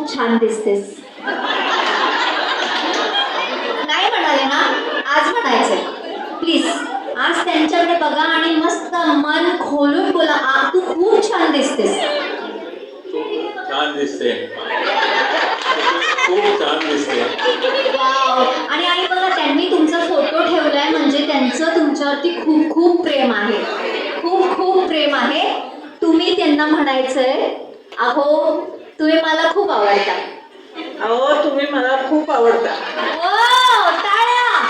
खूप छान दिसतेस. नाही म्हणाले ना, आज म्हणायचंय प्लीज. आज त्यांच्याकडे बघा आणि मस्त मन खोलून बोला, तू खूप छान दिसतेस. छान दिसते, खूप छान दिसते. वाव. आणि आई बघा, त्यांनी तुमचा फोटो ठेवलाय म्हणजे त्यांचं तुमच्यावरती खूप खूप प्रेम आहे, खूप खूप प्रेम आहे. तुम्ही त्यांना म्हणायचंय, अहो तुम्ही मला खूप आवडता. अहो तुम्ही मला खूप आवडता. ओ, टाळ्या.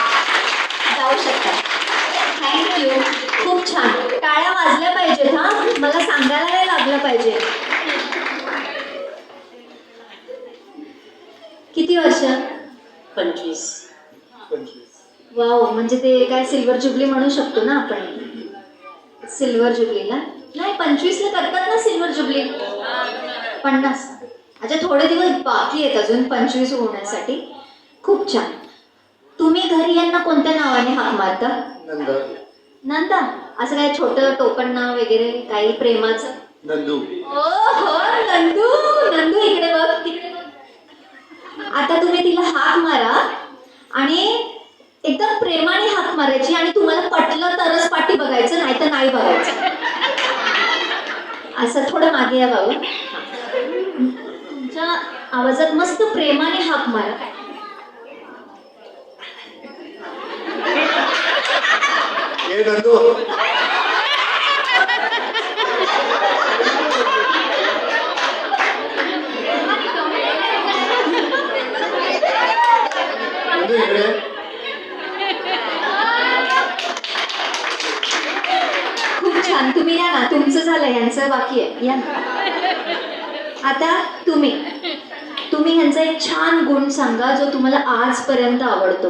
जाऊ शकता. थँक्यू. खूप छान. टाळ्या वाजल्या पाहिजेत हा, मला सांगायला नाही लागलं पाहिजे. किती वर्ष? 25. वाव. म्हणजे ते काय सिल्वर जुबली म्हणू शकतो ना आपण. सिल्वर जुबलीला नाही, 25 ला करतात ना सिल्वर जुबली. 50. अच्छा, थोडे दिवस बाकी आहेत अजून 25 होण्यासाठी. खूप छान. तुम्ही घरी यांना कोणत्या नावाने हाक मारता? नंदा. नंदा. असं काय छोटं टोपण नाव वगैरे काही प्रेमाचं? नंदू. ओ हो, नंदू. नंदू इकडे बघ, तिकडे बघ. आता तुम्ही तिला हाक मारा आणि एकदम प्रेमाने हाक मारायची आणि तुम्हाला पटलं तरच पाठी बघायचं, नाही तर नाही बघायचं. असं थोडं मागे या बाबा. तुमच्या आवाजात मस्त प्रेमाने हाक मारा. ए नंदू. नंदू इकडे. खूप छान. तुम्ही या ना, तुमचं झालं, यांचं बाकी आहे. या ना. आता तुम्ही ह्यांचा एक छान गुण सांगा जो तुम्हाला आजपर्यंत आवडतो.